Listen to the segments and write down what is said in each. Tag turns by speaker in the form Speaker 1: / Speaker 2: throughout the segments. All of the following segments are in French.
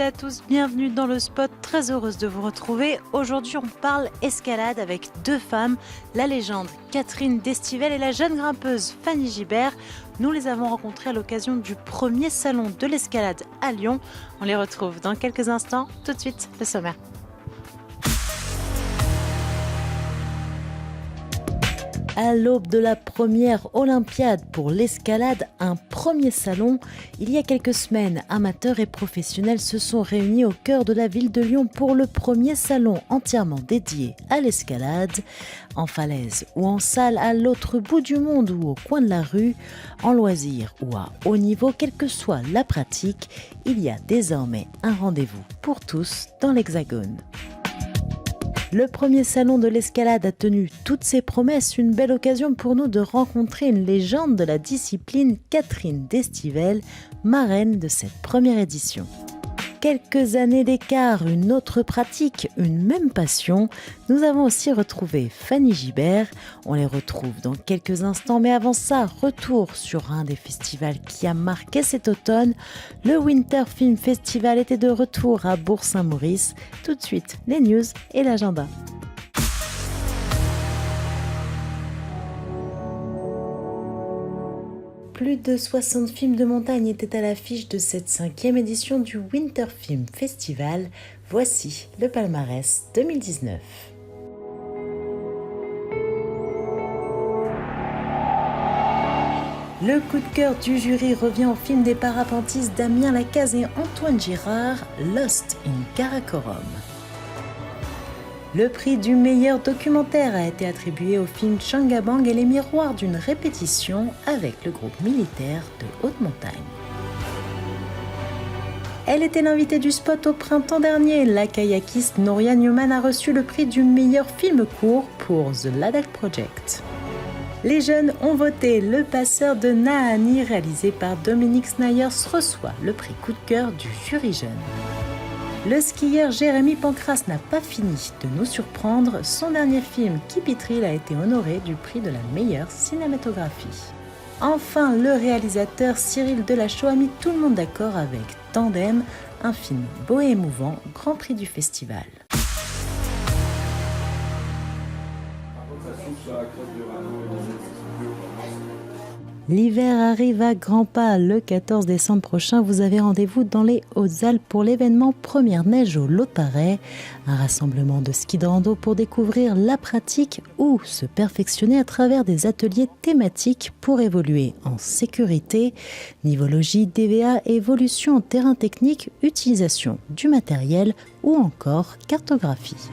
Speaker 1: à tous, bienvenue dans le spot, très heureuse de vous retrouver. Aujourd'hui on parle escalade avec deux femmes, la légende Catherine Destivelle et la jeune grimpeuse Fanny Gibert. Nous les avons rencontrées à l'occasion du premier salon de l'escalade à Lyon. On les retrouve dans quelques instants, tout de suite le sommaire. À l'aube de la première Olympiade pour l'escalade, un premier salon, il y a quelques semaines, amateurs et professionnels se sont réunis au cœur de la ville de Lyon pour le premier salon entièrement dédié à l'escalade. En falaise ou en salle à l'autre bout du monde ou au coin de la rue, en loisir ou à haut niveau, quelle que soit la pratique, il y a désormais un rendez-vous pour tous dans l'Hexagone. Le premier salon de l'escalade a tenu toutes ses promesses, une belle occasion pour nous de rencontrer une légende de la discipline, Catherine Destivelle, marraine de cette première édition. Quelques années d'écart, une autre pratique, une même passion. Nous avons aussi retrouvé Fanny Gibert. On les retrouve dans quelques instants, mais avant ça, retour sur un des festivals qui a marqué cet automne. Le Winter Film Festival était de retour à Bourg-Saint-Maurice. Tout de suite, les news et l'agenda. Plus de 60 films de montagne étaient à l'affiche de cette 5e édition du Winter Film Festival. Voici le palmarès 2019. Le coup de cœur du jury revient au film des parapentistes Damien Lacaze et Antoine Girard, Lost in Karakorum. Le prix du meilleur documentaire a été attribué au film Changabang et les miroirs d'une répétition avec le groupe militaire de haute montagne. Elle était l'invitée du spot au printemps dernier. La kayakiste Nouria Newman a reçu le prix du meilleur film court pour The Ladakh Project. Les jeunes ont voté. Le passeur de Naani, réalisé par Dominique Snyders, reçoit le prix coup de cœur du jury jeune. Le skieur Jérémy Pancras n'a pas fini de nous surprendre. Son dernier film, Kipitril, a été honoré du prix de la meilleure cinématographie. Enfin, le réalisateur Cyril Delachaux a mis tout le monde d'accord avec Tandem, un film beau et émouvant, grand prix du festival. L'hiver arrive à grands pas. Le 14 décembre prochain, vous avez rendez-vous dans les Hautes-Alpes pour l'événement Première Neige au Lotaret. Un rassemblement de ski de rando pour découvrir la pratique ou se perfectionner à travers des ateliers thématiques pour évoluer en sécurité, nivologie, DVA, évolution en terrain technique, utilisation du matériel ou encore cartographie.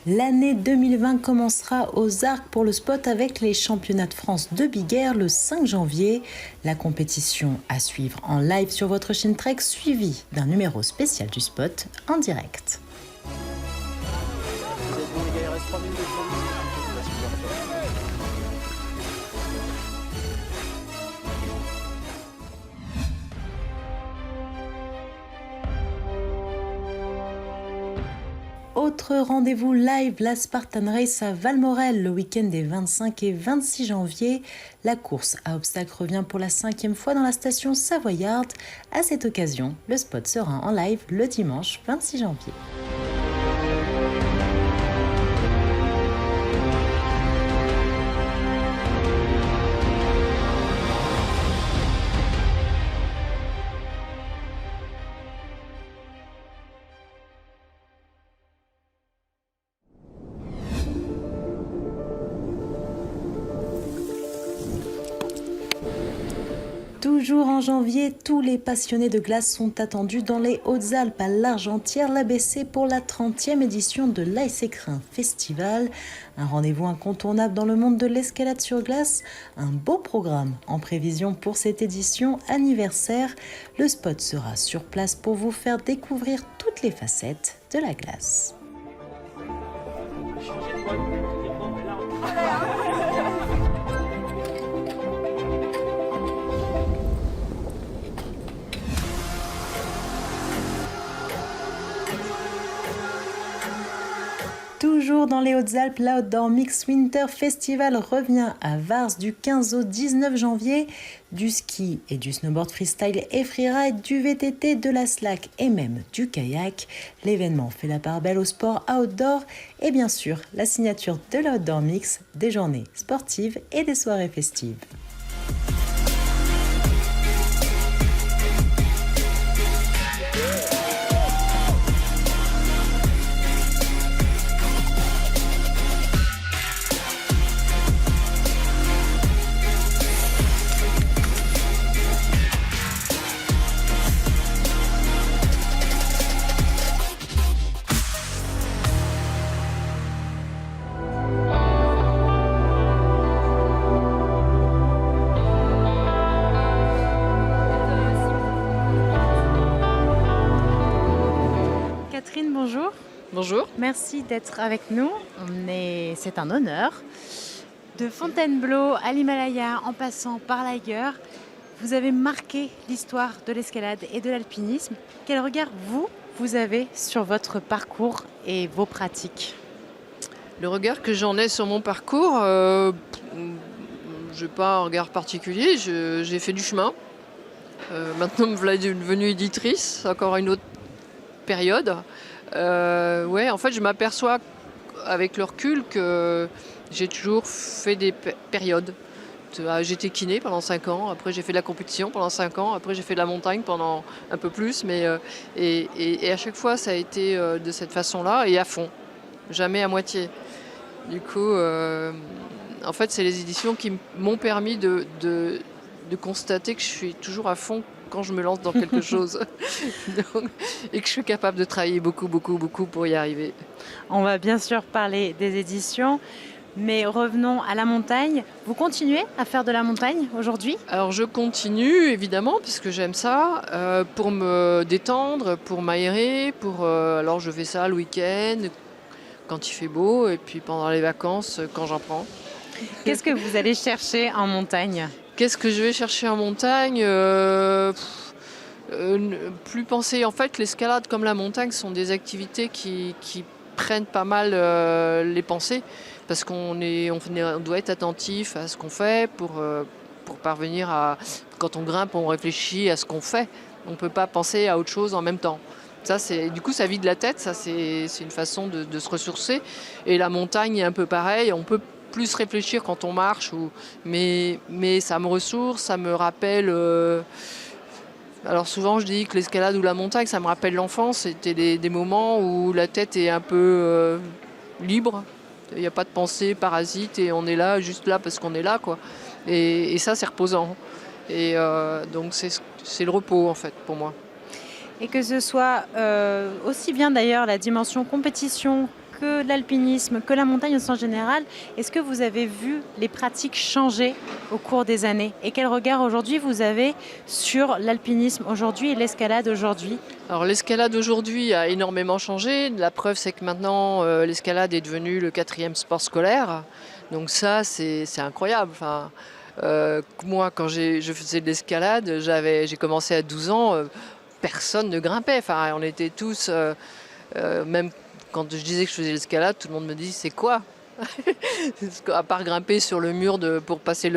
Speaker 1: L'année 2020 commencera aux Arcs pour le spot avec les championnats de France de Big Air le 5 janvier. La compétition à suivre en live sur votre chaîne Trek, suivie d'un numéro spécial du spot en direct. Autre rendez-vous live, la Spartan Race à Valmorel le week-end des 25 et 26 janvier. La course à obstacles revient pour la 5e fois dans la station savoyarde. À cette occasion, le spot sera en live le dimanche 26 janvier. Toujours en janvier, tous les passionnés de glace sont attendus dans les Hautes-Alpes à l'Argentière-l'ABC pour la 30e édition de l'Ice-Écrin Festival. Un rendez-vous incontournable dans le monde de l'escalade sur glace. Un beau programme en prévision pour cette édition anniversaire. Le spot sera sur place pour vous faire découvrir toutes les facettes de la glace. Toujours dans les Hautes-Alpes, l'Outdoor Mix Winter Festival revient à Vars du 15 au 19 janvier. Du ski et du snowboard freestyle et freeride, du VTT, de la slack et même du kayak. L'événement fait la part belle au sport outdoor et bien sûr la signature de l'Outdoor Mix, des journées sportives et des soirées festives. Catherine, bonjour.
Speaker 2: Bonjour.
Speaker 1: Merci d'être avec nous. C'est un honneur. De Fontainebleau à l'Himalaya, en passant par l'Eiger, vous avez marqué l'histoire de l'escalade et de l'alpinisme. Quel regard vous avez sur votre parcours et vos pratiques ?
Speaker 2: Le regard que j'en ai sur mon parcours, je n'ai pas un regard particulier. J'ai fait du chemin. Maintenant, me voilà devenue éditrice, encore une autre période. En fait, je m'aperçois avec le recul que j'ai toujours fait des périodes. J'étais kiné pendant 5 ans, après j'ai fait de la compétition pendant 5 ans, après j'ai fait de la montagne pendant un peu plus, et à chaque fois ça a été de cette façon-là et à fond, jamais à moitié. Du coup, en fait, c'est les éditions qui m'ont permis de constater que je suis toujours à fond quand je me lance dans quelque chose. Et que je suis capable de travailler beaucoup pour y arriver.
Speaker 1: On va bien sûr parler des éditions, mais revenons à la montagne. Vous continuez à faire de la montagne aujourd'hui ?
Speaker 2: Alors je continue évidemment puisque j'aime ça, pour me détendre, pour m'aérer, alors je fais ça le week-end quand il fait beau et puis pendant les vacances quand j'en prends.
Speaker 1: Qu'est-ce que vous allez chercher en montagne ?
Speaker 2: Qu'est-ce que je vais chercher en montagne ? Plus penser. En fait, l'escalade comme la montagne sont des activités qui prennent pas mal les pensées parce qu'on doit être attentif à ce qu'on fait pour parvenir à... Quand on grimpe, on réfléchit à ce qu'on fait. On ne peut pas penser à autre chose en même temps. Du coup, ça vide la tête. Ça, c'est une façon de se ressourcer. Et la montagne est un peu pareil. On peut plus réfléchir quand on marche, mais ça me ressource, ça me rappelle... Alors souvent je dis que l'escalade ou la montagne, ça me rappelle l'enfance. C'était des moments où la tête est un peu libre, il n'y a pas de pensée parasite et on est là, juste là parce qu'on est là, quoi. Et ça, c'est reposant. Et donc c'est le repos en fait pour moi.
Speaker 1: Et que ce soit aussi bien d'ailleurs la dimension compétition que l'alpinisme, que la montagne en général, est-ce que vous avez vu les pratiques changer au cours des années ? Et quel regard aujourd'hui vous avez sur l'alpinisme aujourd'hui et l'escalade aujourd'hui ?
Speaker 2: Alors l'escalade aujourd'hui a énormément changé. La preuve, c'est que maintenant l'escalade est devenue le 4e sport scolaire. Donc ça, c'est incroyable. Enfin, moi, quand je faisais de l'escalade, j'ai commencé à 12 ans, personne ne grimpait. Enfin, on était tous, même quand je disais que je faisais l'escalade, tout le monde me dit c'est quoi ? À part grimper sur le mur pour passer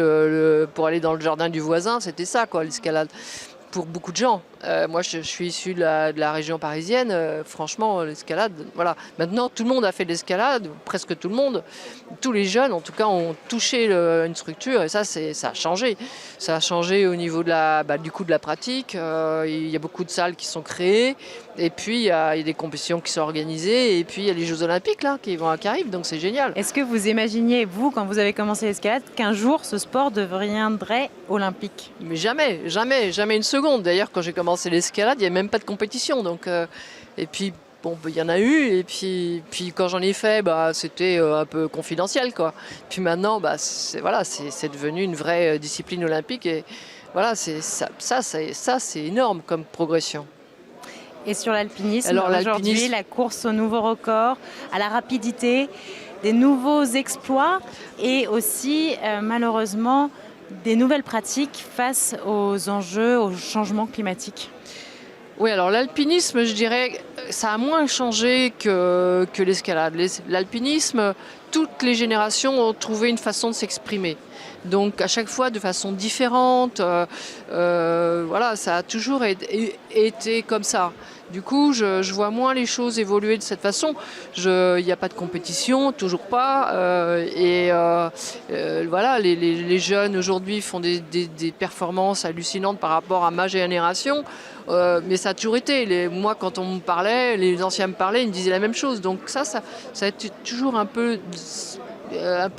Speaker 2: pour aller dans le jardin du voisin, c'était ça quoi l'escalade. Pour beaucoup de gens. Moi, je suis issu de la région parisienne. Franchement, l'escalade, voilà. Maintenant, tout le monde a fait de l'escalade, presque tout le monde. Tous les jeunes, en tout cas, ont touché une structure et ça a changé. Ça a changé au niveau du coup de la pratique. Il y a beaucoup de salles qui sont créées et puis il y a des compétitions qui sont organisées et puis il y a les Jeux Olympiques là qui arrivent, donc c'est génial.
Speaker 1: Est-ce que vous imaginiez, vous, quand vous avez commencé l'escalade, qu'un jour ce sport deviendrait olympique ?
Speaker 2: Mais jamais une seconde. D'ailleurs, quand j'ai commencé l'escalade, il n'y avait même pas de compétition. Donc, et puis, bon, il y en a eu. Et puis quand j'en ai fait, c'était un peu confidentiel, quoi. Puis maintenant, c'est devenu une vraie discipline olympique. Et voilà, ça, c'est énorme comme progression.
Speaker 1: Et sur l'alpinisme, aujourd'hui, la course au nouveau record, à la rapidité, des nouveaux exploits et aussi, malheureusement, des nouvelles pratiques face aux enjeux, au changement climatique.
Speaker 2: Oui, alors l'alpinisme, je dirais, ça a moins changé que l'escalade. L'alpinisme, toutes les générations ont trouvé une façon de s'exprimer. Donc à chaque fois de façon différente. Voilà, ça a toujours été comme ça. Du coup, je vois moins les choses évoluer de cette façon. Il n'y a pas de compétition, toujours pas. Voilà, les jeunes aujourd'hui font des performances hallucinantes par rapport à ma génération. Mais ça a toujours été. Moi, quand on me parlait, les anciens me parlaient, ils me disaient la même chose. Donc ça a été toujours un peu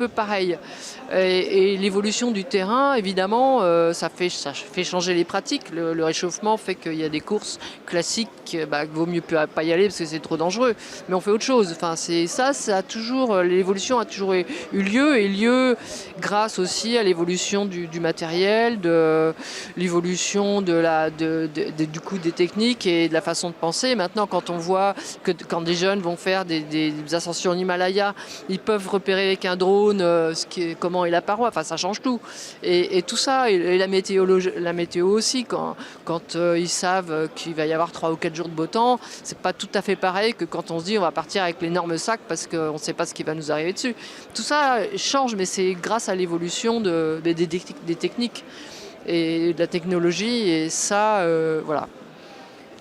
Speaker 2: pareil. Et l'évolution du terrain, évidemment, ça fait changer les pratiques. Le réchauffement fait qu'il y a des courses classiques, qu'il vaut mieux pas y aller parce que c'est trop dangereux. Mais on fait autre chose. Enfin, l'évolution a toujours eu lieu grâce aussi à l'évolution du matériel, de l'évolution du coup des techniques et de la façon de penser. Maintenant, quand on voit que quand des jeunes vont faire des ascensions en Himalaya, ils peuvent repérer avec un drone comment est la paroi, enfin ça change tout. Et tout ça, et la météo aussi, quand ils savent qu'il va y avoir 3 ou 4 jours de beau temps, c'est pas tout à fait pareil que quand on se dit on va partir avec l'énorme sac parce qu'on ne sait pas ce qui va nous arriver dessus. Tout ça change, mais c'est grâce à l'évolution des techniques et de la technologie, et ça, voilà.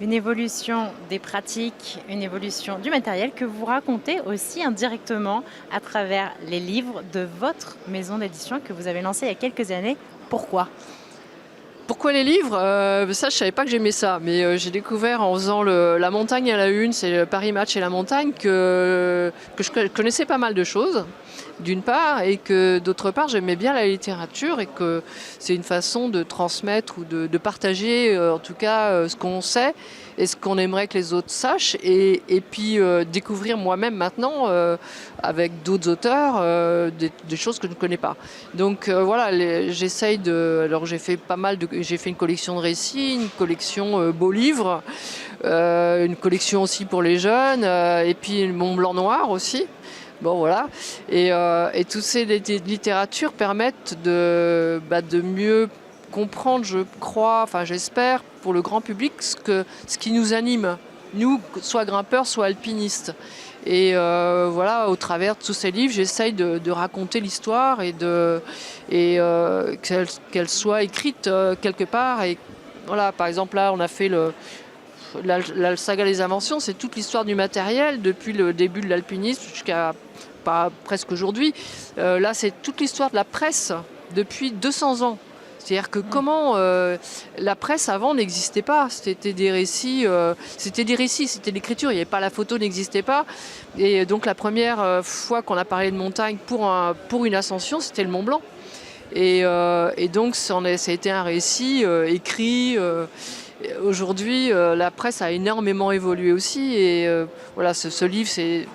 Speaker 3: Une évolution des pratiques, une évolution du matériel que vous racontez aussi indirectement à travers les livres de votre maison d'édition que vous avez lancée il y a quelques années. Pourquoi ?
Speaker 2: Pourquoi les livres ? Ça, je savais pas que j'aimais ça, mais j'ai découvert en faisant la montagne à la une, c'est le Paris Match et la montagne, que je connaissais pas mal de choses, d'une part, et que d'autre part, j'aimais bien la littérature et que c'est une façon de transmettre ou de partager, en tout cas, ce qu'on sait et ce qu'on aimerait que les autres sachent, et puis découvrir moi-même maintenant, avec d'autres auteurs, des choses que je ne connais pas. Donc voilà, j'essaye alors j'ai fait une collection de récits, une collection beaux livres, une collection aussi pour les jeunes, et puis mon blanc noir aussi. Bon voilà, et toutes ces littératures permettent de mieux comprendre, je crois, enfin j'espère, pour le grand public, ce qui nous anime, nous, soit grimpeurs, soit alpinistes. Et voilà, au travers de tous ces livres, j'essaye de raconter l'histoire et qu'elle soit écrite quelque part. Et voilà, par exemple, là, on a fait la saga des inventions, c'est toute l'histoire du matériel depuis le début de l'alpinisme jusqu'à presque aujourd'hui. Là, c'est toute l'histoire de la presse depuis 200 ans. C'est-à-dire que comment la presse avant n'existait pas. C'était des récits, c'était l'écriture, il n'y avait pas la photo, n'existait pas. Et donc la première fois qu'on a parlé de montagne pour une ascension, c'était le Mont Blanc. Et donc ça a été un récit écrit. Aujourd'hui, la presse a énormément évolué aussi, et voilà, ce livre, c'est.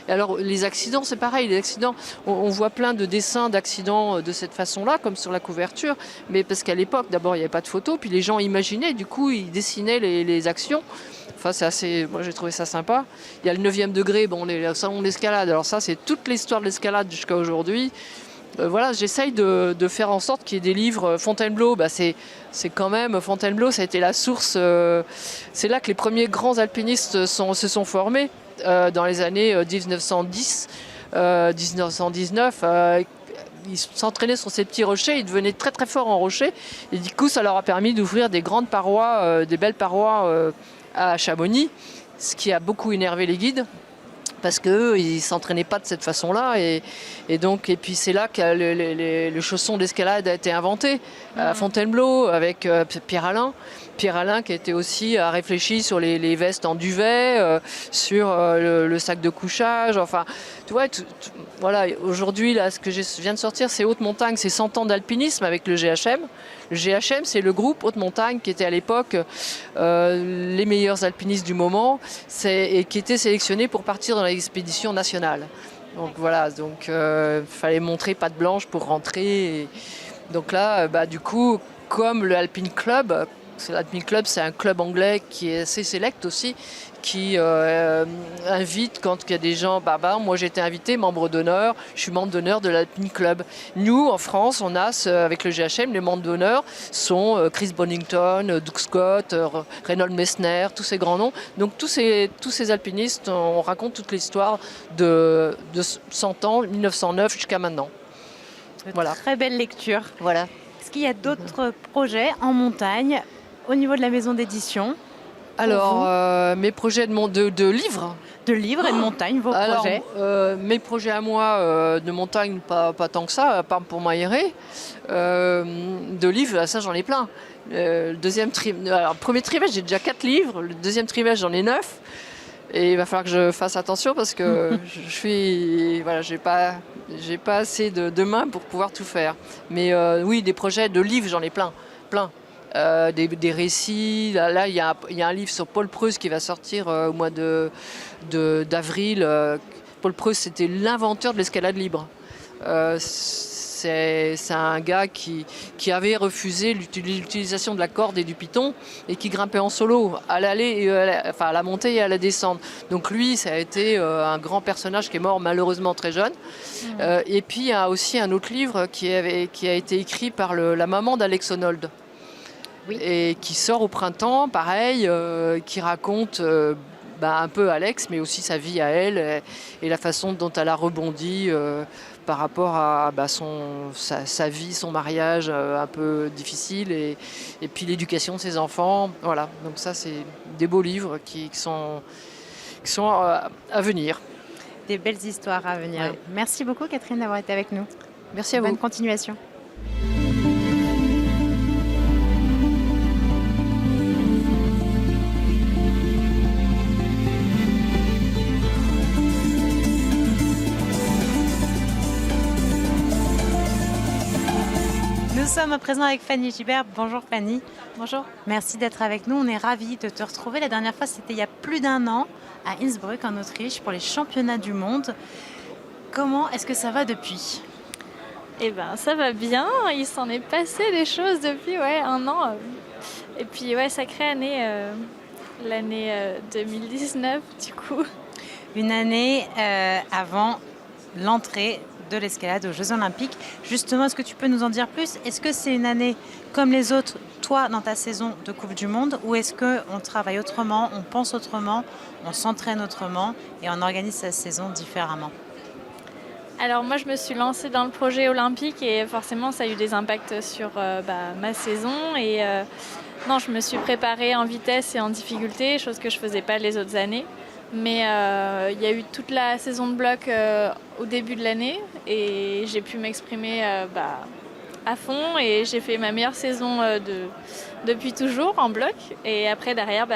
Speaker 2: Alors les accidents, c'est pareil. Les accidents, on voit plein de dessins d'accidents de cette façon-là, comme sur la couverture, mais parce qu'à l'époque, d'abord, il n'y avait pas de photos, puis les gens imaginaient, du coup, ils dessinaient les actions. Enfin, c'est assez. Moi, j'ai trouvé ça sympa. Il y a le 9e degré, le salon de l'escalade. Alors ça, c'est toute l'histoire de l'escalade jusqu'à aujourd'hui. Voilà, j'essaye de faire en sorte qu'il y ait des livres. Fontainebleau, c'est quand même, Fontainebleau, ça a été la source. C'est là que les premiers grands alpinistes se sont formés, dans les années 1910, 1919. Ils s'entraînaient sur ces petits rochers, ils devenaient très très forts en rocher, et du coup ça leur a permis d'ouvrir des grandes parois, des belles parois à Chamonix, ce qui a beaucoup énervé les guides, parce qu'eux, ils ne s'entraînaient pas de cette façon-là. Et puis c'est là que le chausson d'escalade a été inventé, à Fontainebleau, avec Pierre Alain. Pierre Alain qui était aussi a réfléchi sur les vestes en duvet, sur le sac de couchage. Enfin, tu vois, voilà. Aujourd'hui, là, ce que je viens de sortir, c'est Haute Montagne, c'est 100 ans d'alpinisme avec le GHM. Le GHM, c'est le groupe Haute Montagne qui était à l'époque les meilleurs alpinistes du moment, et qui étaient sélectionnés pour partir dans l'expédition nationale. Donc voilà, fallait montrer patte blanche pour rentrer. Donc là, du coup, comme le Alpine Club, l'Alpine Club, c'est un club anglais qui est assez select aussi, qui invite quand il y a des gens. Moi j'ai été invité, membre d'honneur, je suis membre d'honneur de l'Alpine Club. Nous, en France, on a, avec le GHM, les membres d'honneur sont Chris Bonington, Doug Scott, Reynold Messner, tous ces grands noms. Donc tous ces alpinistes, on raconte toute l'histoire de 100 ans, 1909 jusqu'à maintenant. Voilà.
Speaker 3: Très belle lecture.
Speaker 2: Voilà.
Speaker 3: Est-ce qu'il y a d'autres projets en montagne au niveau de la maison d'édition?
Speaker 2: Alors, mes projets de livres.
Speaker 3: De livres et de montagne, vos projets?
Speaker 2: Mes projets à moi, de montagne, pas tant que ça, à part pour m'aérer. De livres, ça j'en ai plein. Premier trimestre, j'ai déjà 4 livres. Le deuxième trimestre, j'en ai 9. Et il va falloir que je fasse attention parce que j'ai pas assez de mains pour pouvoir tout faire. Mais oui, des projets de livres, j'en ai plein. Des récits. Là, il y a un livre sur Paul Preuss qui va sortir au mois d'avril. Paul Preuss, c'était l'inventeur de l'escalade libre. C'est un gars qui avait refusé l'utilisation de la corde et du piton et qui grimpait en solo à la montée et à la descente. Donc lui, ça a été un grand personnage qui est mort malheureusement très jeune. Et puis il y a aussi un autre livre qui a été écrit par la maman d'Alex Honnold. Oui. Et qui sort au printemps, pareil, qui raconte un peu Alex, mais aussi sa vie à elle et la façon dont elle a rebondi par rapport à sa vie, son mariage un peu difficile et puis l'éducation de ses enfants. Voilà, donc ça c'est des beaux livres qui sont à venir.
Speaker 3: Des belles histoires à venir. Ouais. Merci beaucoup Catherine d'avoir été avec nous.
Speaker 2: Merci à vous.
Speaker 3: Bonne continuation. Nous sommes à présent avec Fanny Gibert. Bonjour Fanny.
Speaker 4: Bonjour.
Speaker 3: Merci d'être avec nous. On est ravis de te retrouver. La dernière fois, c'était il y a plus d'1 an à Innsbruck, en Autriche, pour les championnats du monde. Comment est-ce que ça va depuis ?
Speaker 4: Eh bien, ça va bien. Il s'en est passé des choses depuis 1 an. Et puis, sacrée année, l'année 2019, du coup.
Speaker 3: Une année avant l'entrée de l'escalade aux Jeux Olympiques. Justement, est-ce que tu peux nous en dire plus ? Est-ce que c'est une année comme les autres, toi, dans ta saison de Coupe du Monde, ou est-ce qu'on travaille autrement, on pense autrement, on s'entraîne autrement et on organise sa saison différemment ?
Speaker 4: Alors moi, je me suis lancée dans le projet olympique et forcément, ça a eu des impacts sur ma saison. Et je me suis préparée en vitesse et en difficulté, chose que je ne faisais pas les autres années. Mais il y a eu toute la saison de bloc au début de l'année et j'ai pu m'exprimer à fond et j'ai fait ma meilleure saison depuis toujours en bloc. Et après, derrière,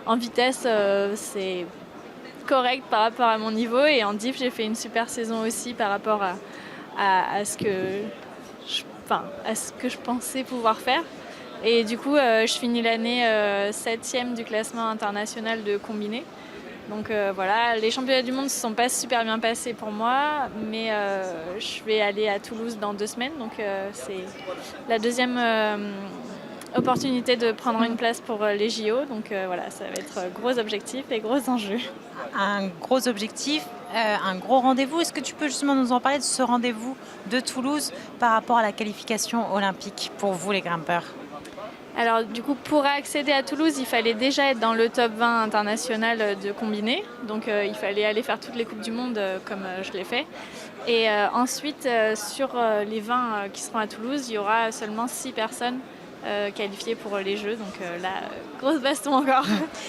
Speaker 4: en vitesse, c'est correct par rapport à mon niveau et en diff, j'ai fait une super saison aussi par rapport à ce que je pensais pouvoir faire. Et du coup, je finis l'année 7e du classement international de combiné. Donc les championnats du monde ne se sont pas super bien passés pour moi, mais je vais aller à Toulouse dans 2 semaines. Donc c'est la deuxième opportunité de prendre une place pour les JO. Donc ça va être gros objectif et gros enjeux.
Speaker 3: Un gros objectif, un gros rendez-vous. Est-ce que tu peux justement nous en parler de ce rendez-vous de Toulouse par rapport à la qualification olympique pour vous les grimpeurs ?
Speaker 4: Alors du coup, pour accéder à Toulouse, il fallait déjà être dans le top 20 international de combiné. Donc il fallait aller faire toutes les Coupes du Monde comme je l'ai fait. Et ensuite, sur les 20 qui seront à Toulouse, il y aura seulement 6 personnes qualifiées pour les Jeux. Donc là, grosse baston encore.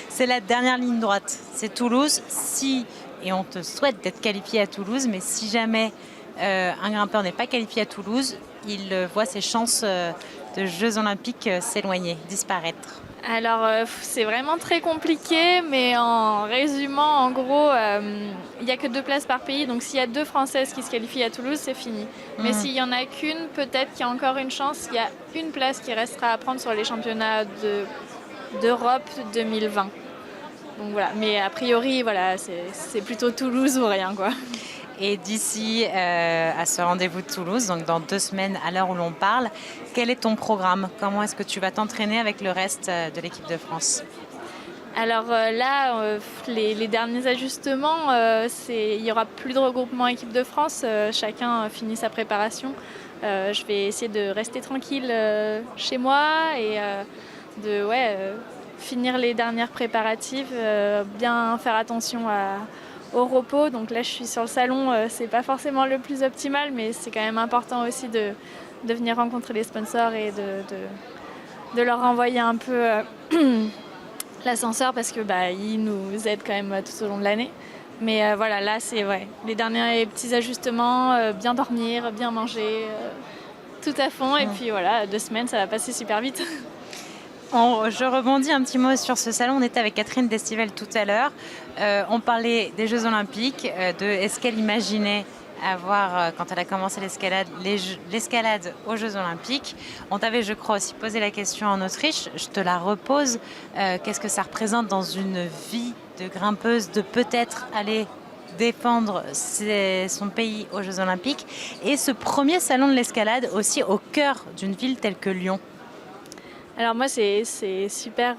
Speaker 3: C'est la dernière ligne droite. C'est Toulouse. Et on te souhaite d'être qualifié à Toulouse, mais si jamais un grimpeur n'est pas qualifié à Toulouse, il voit ses chances de Jeux Olympiques s'éloigner, disparaître.
Speaker 4: Alors c'est vraiment très compliqué, mais en résumant, en gros, il n'y a que 2 places par pays, donc s'il y a 2 Françaises qui se qualifient à Toulouse, c'est fini. Mais s'il n'y en a qu'une, peut-être qu'il y a encore une chance, il y a une place qui restera à prendre sur les championnats d'Europe 2020. Donc voilà, mais a priori, c'est plutôt Toulouse ou rien, quoi.
Speaker 3: Et d'ici à ce rendez-vous de Toulouse, donc dans 2 semaines à l'heure où l'on parle, quel est ton programme? Comment est-ce que tu vas t'entraîner avec le reste de l'équipe de France?
Speaker 4: Alors là, les derniers ajustements, il n'y aura plus de regroupement équipe de France. Chacun finit sa préparation. Je vais essayer de rester tranquille chez moi et de finir les dernières préparatives, bien faire attention au repos. Donc là, je suis sur le salon, c'est pas forcément le plus optimal, mais c'est quand même important aussi de venir rencontrer les sponsors et de leur renvoyer un peu l'ascenseur parce que ils nous aident quand même tout au long de l'année. Mais voilà, là, c'est les derniers petits ajustements, bien dormir, bien manger, tout à fond. Et puis voilà, 2 semaines, ça va passer super vite.
Speaker 3: Je rebondis un petit mot sur ce salon. On était avec Catherine Destivelle tout à l'heure. On parlait des Jeux Olympiques, de est-ce qu'elle imaginait avoir, quand elle a commencé l'escalade aux Jeux Olympiques. On t'avait, je crois, aussi posé la question en Autriche. Je te la repose. Qu'est-ce que ça représente dans une vie de grimpeuse de peut-être aller défendre son pays aux Jeux Olympiques et ce premier salon de l'escalade aussi au cœur d'une ville telle que Lyon?
Speaker 4: Alors moi, c'est super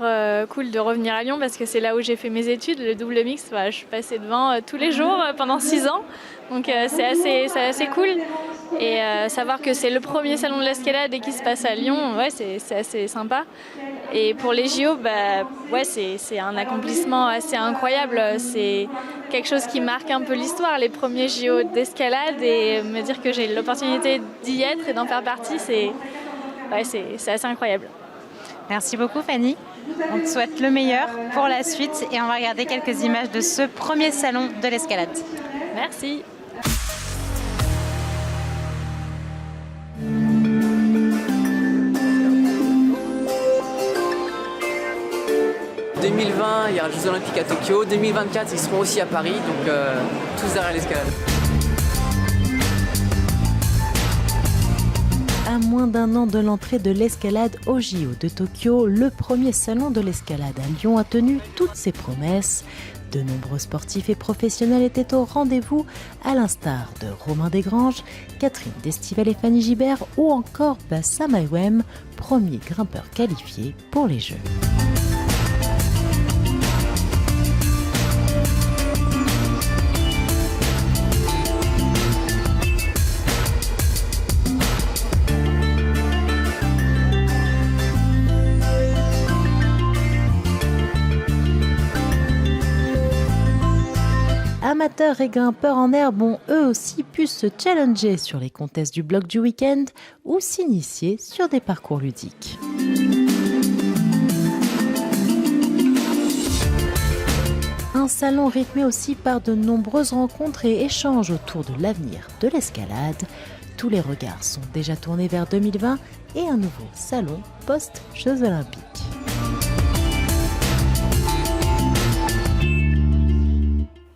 Speaker 4: cool de revenir à Lyon parce que c'est là où j'ai fait mes études, le double mix. Je suis passée devant tous les jours pendant 6 ans. Donc c'est assez cool. Et savoir que c'est le premier salon de l'escalade et qui se passe à Lyon, c'est assez sympa. Et pour les JO, c'est un accomplissement assez incroyable. C'est quelque chose qui marque un peu l'histoire, les premiers JO d'escalade. Et me dire que j'ai l'opportunité d'y être et d'en faire partie, c'est assez incroyable.
Speaker 3: Merci beaucoup Fanny, on te souhaite le meilleur pour la suite et on va regarder quelques images de ce premier salon de l'escalade.
Speaker 4: Merci.
Speaker 5: En 2020, il y aura les Jeux Olympiques à Tokyo. 2024, ils seront aussi à Paris, donc tous derrière l'escalade.
Speaker 1: À moins d'1 an de l'entrée de l'escalade au JO de Tokyo, le premier salon de l'escalade à Lyon a tenu toutes ses promesses. De nombreux sportifs et professionnels étaient au rendez-vous, à l'instar de Romain Desgranges, Catherine Destivelle et Fanny Gibert ou encore Bassam Ayouem, premier grimpeur qualifié pour les Jeux. Amateurs et grimpeurs en herbe ont eux aussi pu se challenger sur les contests du bloc du week-end ou s'initier sur des parcours ludiques. Un salon rythmé aussi par de nombreuses rencontres et échanges autour de l'avenir de l'escalade. Tous les regards sont déjà tournés vers 2020 et un nouveau salon post-Jeux Olympiques.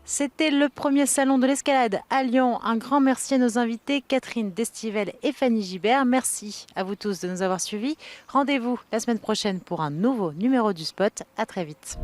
Speaker 1: C'était le premier salon de l'escalade à Lyon. Un grand merci à nos invités Catherine Destivelle et Fanny Gibert. Merci à vous tous de nous avoir suivis. Rendez-vous la semaine prochaine pour un nouveau numéro du Spot. À très vite.